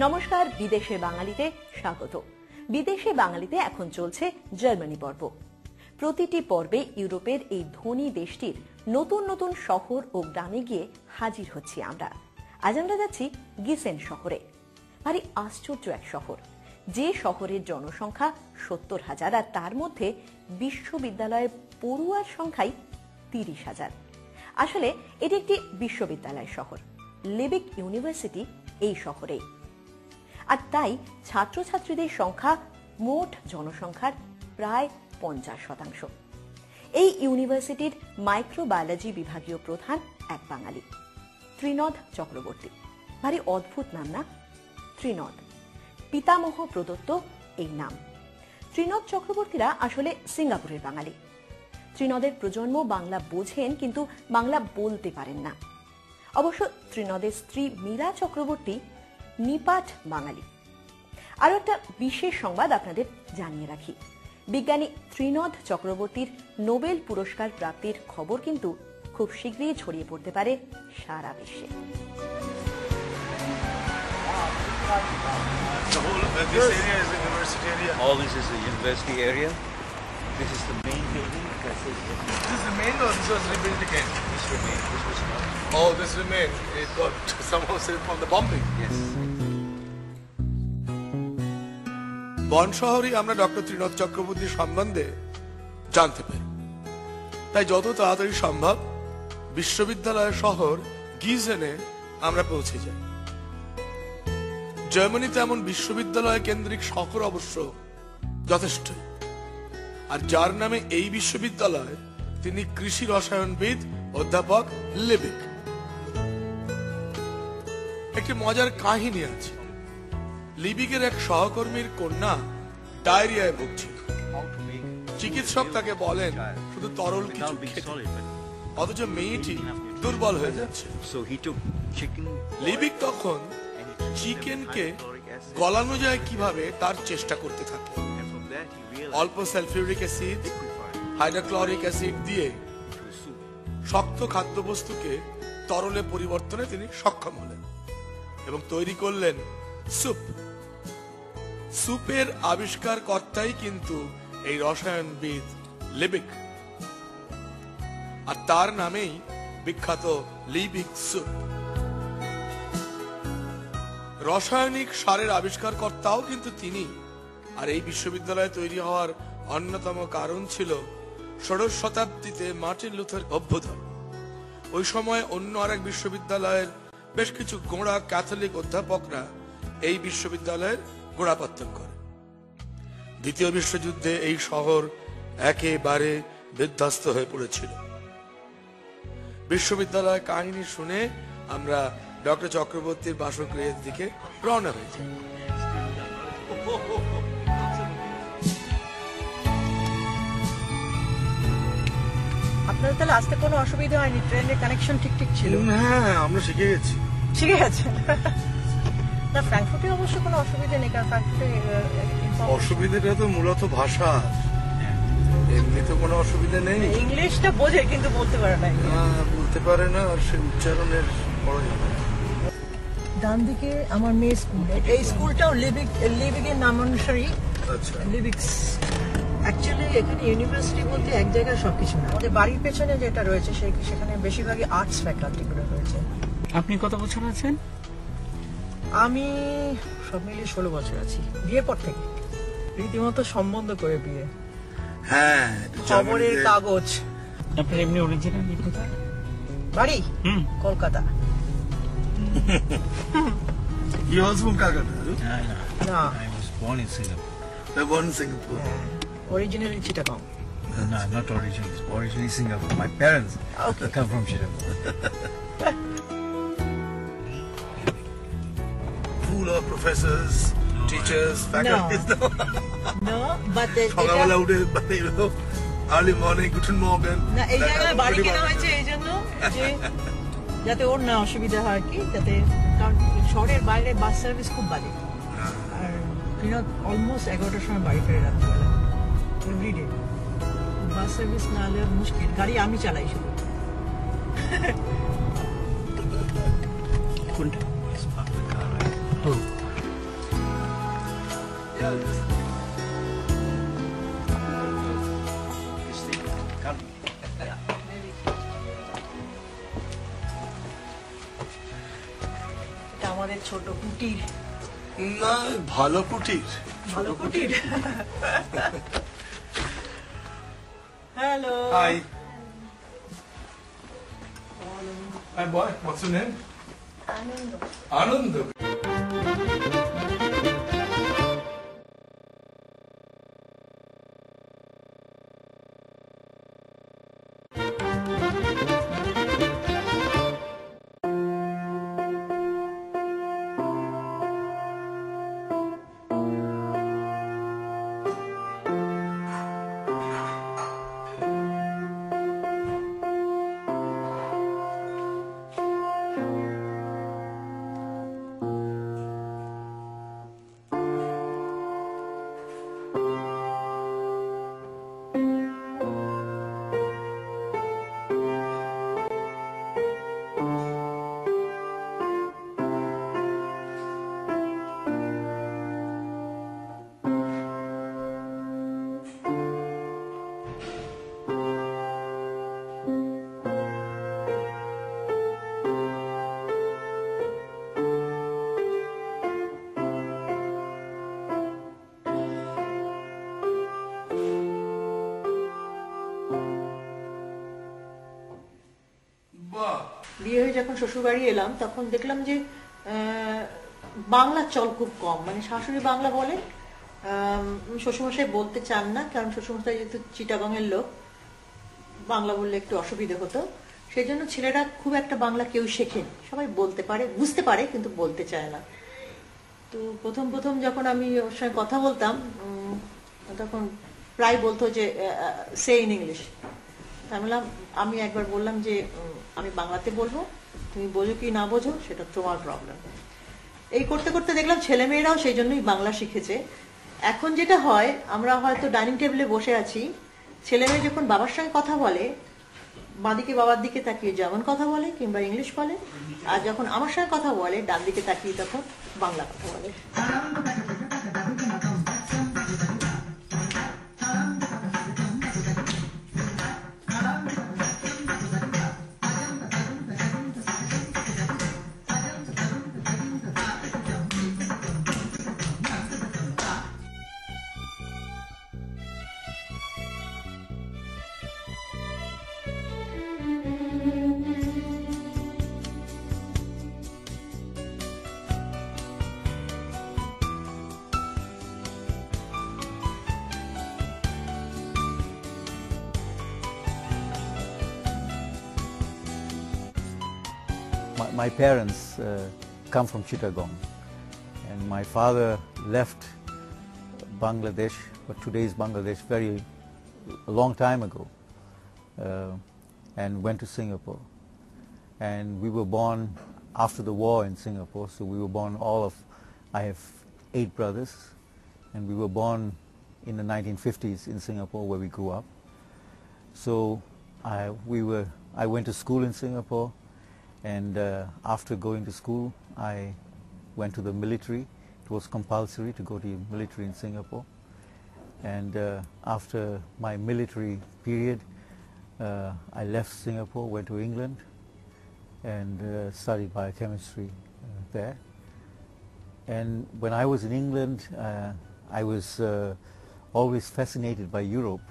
নমস্কার, বিদেশে বাঙালিতে স্বাগত। বিদেশে বাঙালিতে এখন চলছে জার্মানি পর্ব। প্রতিটি পর্বে ইউরোপের এই ধনী দেশটির নতুন নতুন শহর ও গ্রামে গিয়ে হাজির হচ্ছি আমরা। আজ আমরা যাচ্ছি গিসেন শহরে। ভারী আশ্চর্য এক শহর, যে শহরের জনসংখ্যা 70,000 আর তার মধ্যে বিশ্ববিদ্যালয়ের পড়ুয়ার সংখ্যাই 30,000। আসলে এটি একটি বিশ্ববিদ্যালয় শহর। লিবিক ইউনিভার্সিটি এই শহরেই, আর তাই ছাত্রছাত্রীদের সংখ্যা মোট জনসংখ্যার প্রায় 50%। এই ইউনিভার্সিটির মাইক্রোবায়োলজি বিভাগীয় প্রধান এক বাঙালি, ত্রিনদ চক্রবর্তী। ভারী অদ্ভুত নাম না? ত্রিনদ, পিতামহ প্রদত্ত এই নাম। ত্রিনদ চক্রবর্তীরা আসলে সিঙ্গাপুরের বাঙালি। ত্রিনদের প্রজন্ম বাংলা বোঝেন, কিন্তু বাংলা বলতে পারেন না। অবশ্য ত্রিনদের স্ত্রী মীরা চক্রবর্তী নিপাট বাঙালি। আরো একটা বিশেষ সংবাদ আপনাদের জানিয়ে রাখি, বিজ্ঞানী ত্রিনদ চক্রবর্তীর নোবেল পুরস্কার প্রাপ্তির খবর কিন্তু খুব শীঘ্রই ছড়িয়ে পড়তে পারে সারা বিশ্বে। This area is the university area. All this is the university area. This is the main building. This is the main or this was rebuilt again? This remained. This was not. Oh, this remained. It got somehow saved from the bombing. Yes. বন শহরে আমরা doctor ত্রিনদ চক্রবর্তীর সম্বন্ধে জানতে পারি। তাই যত তাড়াতাড়ি সম্ভব বিশ্ববিদ্যালয় শহর গিজেনে আমরা পৌঁছে যাই। জার্মানিতে এমন বিশ্ববিদ্যালয় কেন্দ্রিক শহর অবশ্য যথেষ্ট, আর যার নামে এই বিশ্ববিদ্যালয় তিনি কৃষি রসায়নবিদ অধ্যাপক লিবিক। একটি মজার কাহিনী আছে। লিবিকের এক সহকর্মীর কন্যা ডায়রিয়ায় ভুগছিল। চিকিৎসক তাকে বলেন শুধু তরল কিছু খেতে, অথচ মেয়েটি দুর্বল হয়ে যাচ্ছে। লিবিক তখন চিকেনকে গলানো যায় কিভাবে তার চেষ্টা করতে থাকে। অল্প সালফিউরিক অ্যাসিড, হাইড্রোক্লোরিক অ্যাসিড দিয়ে শক্ত খাদ্যবস্তুকে তরলে পরিবর্তনে তিনি সক্ষম হলেন এবং তৈরি করলেন স্যুপ। স্যুপের আবিষ্কার কর্তাই কিন্তু এই রসায়নবিদ লিবিক, আর তার নামেই বিখ্যাত লিবিক স্যুপ। রাসায়নিক সারের আবিষ্কারকর্তাও কিন্তু তিনি। আর এই বিশ্ববিদ্যালয় তৈরি হওয়ার অন্যতম কারণ ছিল ষোড়শ শতাব্দীতে মার্টিন লুথার অভ্যুদয়। ওই সময় অন্য আরেক বিশ্ববিদ্যালয়ের বেশ কিছু গোঁড়া ক্যাথলিক অধ্যাপকরা এই বিশ্ববিদ্যালয়ের গোড়াপত্তন করে। দ্বিতীয় বিশ্বযুদ্ধে এই শহর একেবারে বিধ্বস্ত হয়ে পড়েছিল। বিশ্ববিদ্যালয়ের কাহিনী শুনে আমরা ডক্টর চক্রবর্তীর বাসগৃহের দিকে রওনা হয়েছে। আপনার তাহলে আসতে কোনো অসুবিধা হয়নি? ট্রেনের কানেকশন ঠিক ছিল? হ্যাঁ, আমরা শিখে গেছি। শিখে গেছেন? না, ফ্র্যাঙ্কফুর্টে অবশ্য কোনো অসুবিধা নেই, কারণ ফ্র্যাঙ্কফুর্টে অসুবিধাটা তো মূলত ভাষা, এমনি তো কোনো অসুবিধা নেই। ইংলিশটা বোঝে কিন্তু বলতে পারে না। বলতে পারে না, আর সে উচ্চারণের বড় যাবে। ডান দিকে আমার মেয়ে স্কুল, এই স্কুলটাও লিবিকের নামানুসারী। আচ্ছা, লিবিক্স। অ্যাকচুয়ালি এখানে ইউনিভার্সিটি বলতে এক জায়গায় সবকিছু না। আমাদের বাড়ির পেছনে যেটা রয়েছে সেখানে বেশিরভাগই আর্টস ফ্যাকাল্টিগুলো রয়েছে। আপনি কত বছর আছেন? আমি সব মিলিয়ে 16 বছর আছি। বিয়ের পর থেকে রীতিমতো সম্বন্ধ করে বিয়ে। হ্যাঁ, খবরের কাগজ। আপনার এমনি অরিজিনাল কোথায় বাড়ি? Kolkata. You also from Calcutta? না, I was born in Singapore. Born in Singapore. Originally Chittagong. No, not originally. Originally Singapore. My parents come from Singapore. Full of professors, teachers, faculties. No, but সকালবেলা উঠে early morning, guten Morgen. না, এই জায়গায় বাড়ি কেনা হয়েছে এই জন্য যে যাতে ওর না অসুবিধা হয়, কি যাতে, কারণ শহরের বাইরে বাস সার্ভিস খুব বাজে। আর অলমোস্ট 11টার সময় বাড়ি ফেরে রাত্রিবেলা এভরিডে। বাস সার্ভিস না হলে মুশকিল। গাড়ি আমি চালাই শুধু। কোনটা? Yes, park the car right. এটা আমাদের ছোট কুটির। না, ভালো কুটির। ভালো কুটির। Hello. Hi. Hi boy, what's your name? Anand. বিয়ে হয়ে যখন শ্বশুরবাড়ি এলাম তখন দেখলাম যে বাংলা চল খুব কম, মানে শাশুড়ি বাংলা বলেন, শ্বশুরমশাই বলতে চান না, কারণ শ্বশুরমশাই যেহেতু চিটাগাংয়ের লোক, বাংলা বললে একটু অসুবিধা হতো, সেই জন্য ছেলেরা খুব একটা বাংলা কেউ শেখেনি, সবাই বলতে পারে, বুঝতে পারে, কিন্তু বলতে চায় না। তো প্রথম প্রথম যখন আমি ওর সঙ্গে কথা বলতাম তখন প্রায় বলতো যে সে ইন ইংলিশ। আমি একবার বললাম যে আমি বাংলাতে বলবো, তুমি বোঝো কি না বোঝো সেটা তোমার প্রবলেম। এই করতে করতে দেখলাম ছেলে মেয়েরাও সেই জন্যই বাংলা শিখেছে। এখন যেটা হয়, আমরা হয়তো ডাইনিং টেবিলে বসে আছি, ছেলে মেয়ে যখন বাবার সঙ্গে কথা বলে বাঁদিকে বাবার দিকে তাকিয়ে যেমন কথা বলে কিংবা ইংলিশ বলে, আর যখন আমার সঙ্গে কথা বলে ডান দিকে তাকিয়ে তখন বাংলা কথা বলে। My parents come from Chittagong, and my father left Bangladesh, but today's Bangladesh, a long time ago, and went to Singapore. And we were born after the war in Singapore, so we were born I have 8 brothers, and we were born in the 1950s in Singapore, where we grew up. So I went to school in Singapore, and after going to school I went to the military. It was compulsory to go to the military in Singapore, and after my military period I left Singapore, went to England and studied biochemistry there. And when I was in England I was always fascinated by Europe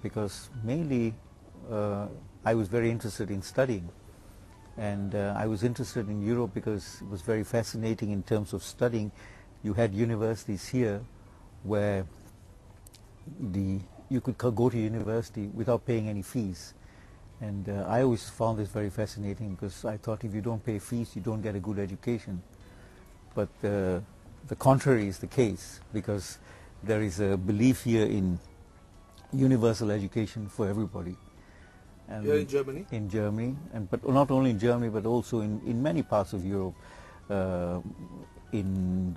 because mainly I was very interested in studying. And I was interested in Europe because it was very fascinating in terms of studying. You had universities here where you could go to university without paying any fees. And I always found this very fascinating because I thought if you don't pay fees, you don't get a good education. But the contrary is the case, because there is a belief here in universal education for everybody. And here in Germany? In Germany, but not only in Germany, but also in many parts of Europe, in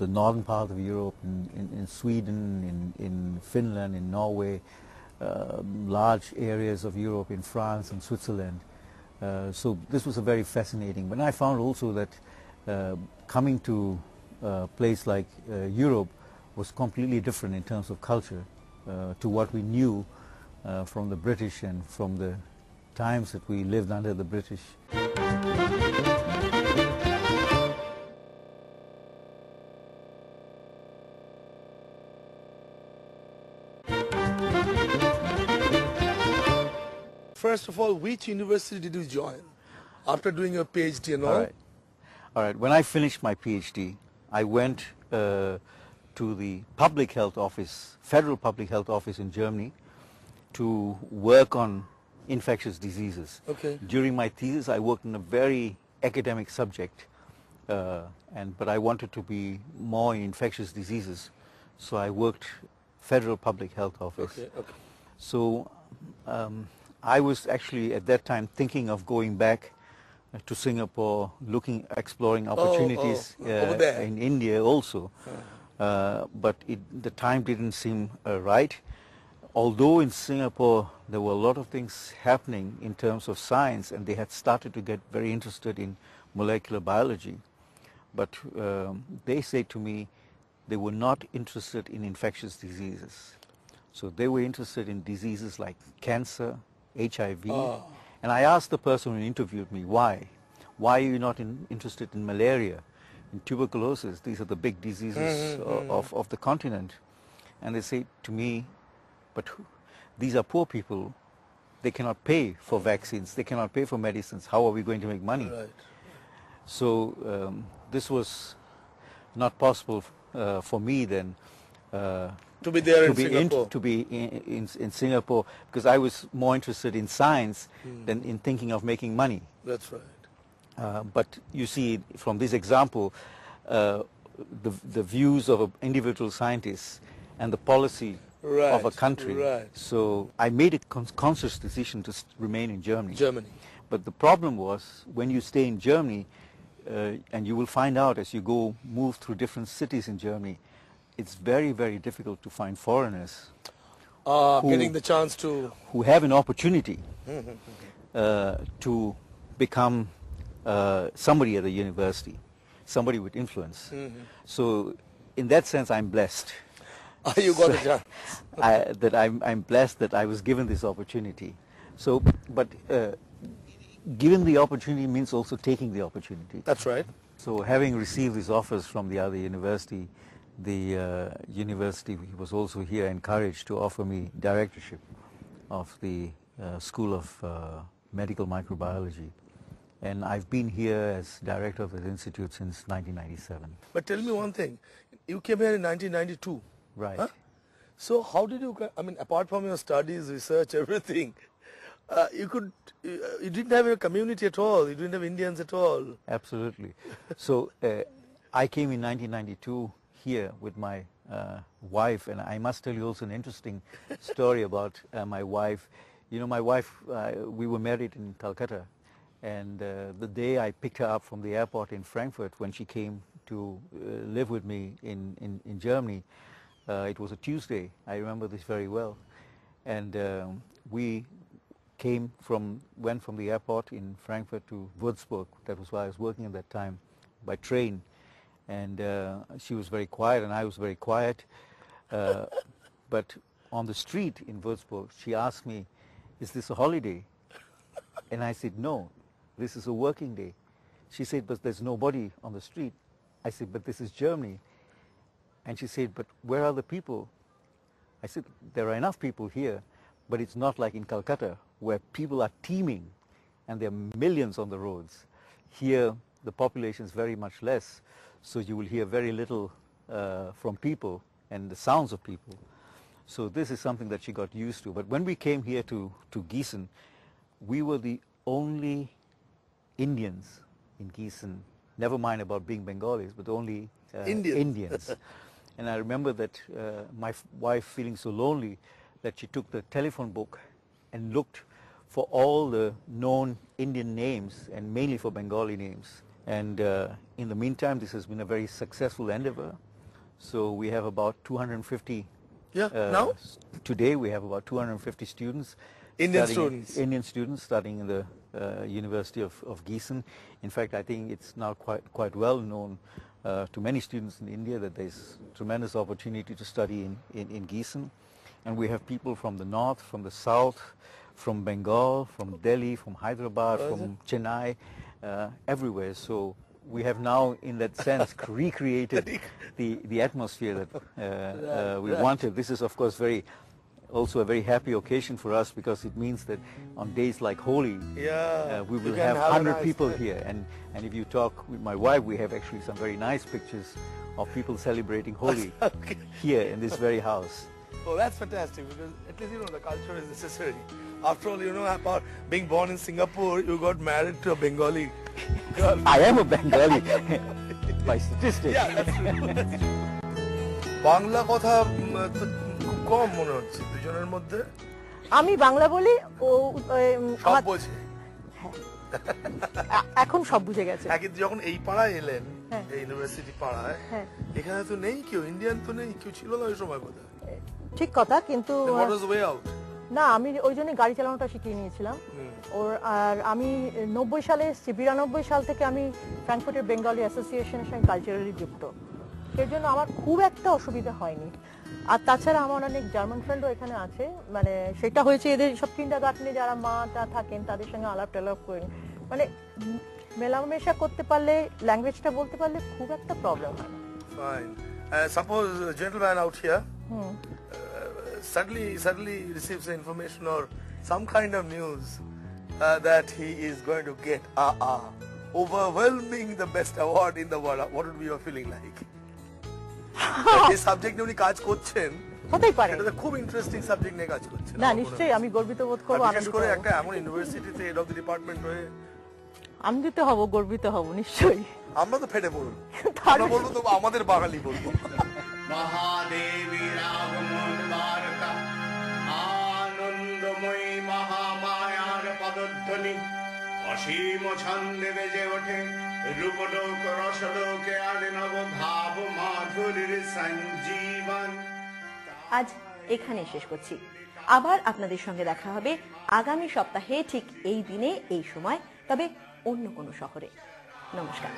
the northern part of Europe, in Sweden, in Finland, in Norway, large areas of Europe, in France and Switzerland. So this was a very fascinating. But I found also that coming to a place like Europe, was completely different in terms of culture to what we knew from the British and from the times that we lived under the British. First of all, which university did you join after doing your PhD and all? All right. When I finished my PhD, I went to the public health office, federal public health office in Germany, to work on infectious diseases. Okay. During my thesis, I worked on a very academic subject, but I wanted to be more in infectious diseases, so I worked federal public health office. Okay, okay. So I was actually at that time thinking of going back to Singapore, exploring opportunities over there. in India also. But the time didn't seem right. Although in Singapore there were a lot of things happening in terms of science, and they had started to get very interested in molecular biology. But they said to me they were not interested in infectious diseases. So they were interested in diseases like cancer, HIV. And I asked the person who interviewed me, why? Why are you not interested in malaria, in tuberculosis? These are the big diseases of the continent. And they say to me, but these are poor people. They cannot pay for vaccines. They cannot pay for medicines. How are we going to make money? Right. So this was not possible for me then. To be there in Singapore. To be in Singapore, because I was more interested in science than in thinking of making money. That's right. But you see, from this example, the views of an individual scientist and the policy of a country. Right. So I made a conscious decision to remain in Germany. Germany. But the problem was, when you stay in Germany, and you will find out as you move through different cities in Germany, it's very, very difficult to find foreigners Getting the chance to... who have an opportunity to become somebody at the university, somebody with influence. So in that sense, I'm blessed. You got a chance. I'm blessed that I was given this opportunity. So, but given the opportunity means also taking the opportunity. That's right. So having received these offers from the other university, the university was also here encouraged to offer me directorship of the School of Medical Microbiology. And I've been here as director of the institute since 1997. But tell me one thing. You came here in 1992. Right. Huh? So how did you, I mean, apart from your studies, research, everything, you didn't have a community at all. You didn't have Indians at all. Absolutely. So I came in 1992 here with my wife, and I must tell you also an interesting story about my wife. You know, my wife, we were married in Calcutta, and the day I picked her up from the airport in Frankfurt when she came to live with me in Germany, it was a Tuesday. I remember this very well. And we went from the airport in Frankfurt to Würzburg. That was where I was working at that time, by train. And she was very quiet, and I was very quiet. But on the street in Würzburg, she asked me, "Is this a holiday?" And I said, "No, this is a working day." She said, "But there's nobody on the street." I said, "But this is Germany." And she said, "But where are the people?" I said, "There are enough people here, but it's not like in Calcutta, where people are teeming and there are millions on the roads. Here, the population is very much less, so you will hear very little from people and the sounds of people. So this is something that she got used to. But when we came here to Gießen, we were the only Indians in Gießen, never mind about being Bengalis, but only Indians. And I remember that my wife feeling so lonely that she took the telephone book and looked for all the known Indian names, and mainly for Bengali names. And in the meantime, this has been a very successful endeavor. So we have about 250. Now? Today we have about 250 students. Indian students studying in the University of Gießen. In fact, I think it's now quite well known to many students in India that there's tremendous opportunity to study in Gießen. And we have people from the north, from the south, from Bengal, from Delhi, from Hyderabad, from Chennai, everywhere. So we have now, in that sense, recreated the atmosphere that we wanted. This is, of course, also a very happy occasion for us, because it means that on days like Holi, we will have 100 people here. And if you talk with my wife, we have actually some very nice pictures of people celebrating Holi here in this very house. Oh, that's fantastic, because at least, the culture is necessary. After all, about being born in Singapore, you got married to a Bengali girl. I am a Bengali by statistics. Yeah, that's true. Bangla কথা খুব কম মনে হচ্ছে দুজনের মধ্যে। আমি বাংলা বলি, ও সব বলছে। এখন সব বুঝে গেছে। কিন্তু যখন এই পাড়ায় এলেন, এই ইউনিভার্সিটি পাড়ায়, এখানে তো নেই কেউ, ইন্ডিয়ান তো নেই কেউ, ছিল না ওই সময় বোধহয়। ঠিক কথা, কিন্তু what was the way out? না, আমি ওই জন্য গাড়ি চালানোটা শিখিয়ে নিয়েছিলাম আর আমি 90 সালে এসেছি। 92 সাল থেকে আমি ফ্র্যাঙ্কফুর্টের বেঙ্গলি অ্যাসোসিয়েশনের সঙ্গে কালচারালি যুক্ত, সেই জন্য আমার খুব একটা অসুবিধা হয়নি। আর তাছাড়া আমার অনেক জার্মান ফ্রেন্ডও এখানে আছে, মানে সেটা হয়েছে এদের সব কিন্ডারগার্টেনে যারা মাটা থাকেন তাদের সঙ্গে আলাপ টালাপ করেন, মানে মেলামেশা করতে পারলে, ল্যাঙ্গুয়েজটা বলতে পারলে খুব একটা প্রবলেম হয় না। Fine. Suppose a gentleman out here suddenly receives information or some kind of news that he is going to get overwhelming the best award in the world. What would be your feeling like? এই subject নিয়ে উনি কাজ করছেন, হতেই পারে এটা খুব interesting subject নিয়ে কাজ করছেন। না, নিশ্চয়ই আমি গর্বিত বোধ করব। বিশেষ করে একটা এমন ইউনিভার্সিটিতে হেড অফ দ্য ডিপার্টমেন্ট হয়ে আনন্দিত হব, গর্বিত হব নিশ্চয়ই। আমরা তো ফেটে পড়ব, আমরা বলবো তো আমাদের বাঙালি বলবো। মহাদেবীর আগমন বার্তা, আনন্দময়ী মহামায়ার পদধ্বনি, অসীম ছন্দে বেজে ওঠে রূপলোক রসলোকে আর নব ভাব মাধুরীর সঞ্জীবন। আজ এখানে শেষ করছি। আবার আপনাদের সঙ্গে দেখা হবে আগামী সপ্তাহে ঠিক এই দিনে এই সময়, তবে অন্য কোনো শহরে। নমস্কার।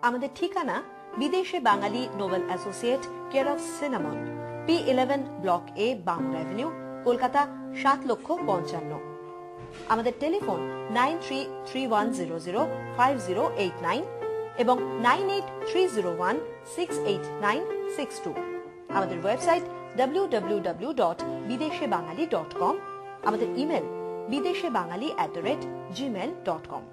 আমাদের ঠিকানা বিদেশে Bangali noble associate, care of cinnamon, P11 block A, Bangla avenue, Kolkata ৭,৫৫,০০০। আমাদের টেলিফোন 9331005089 এবং 9830168962। আমাদের ওয়েবসাইট www.bideshebangali.com। আমাদের ইমেল bideshebangali@gmail.com।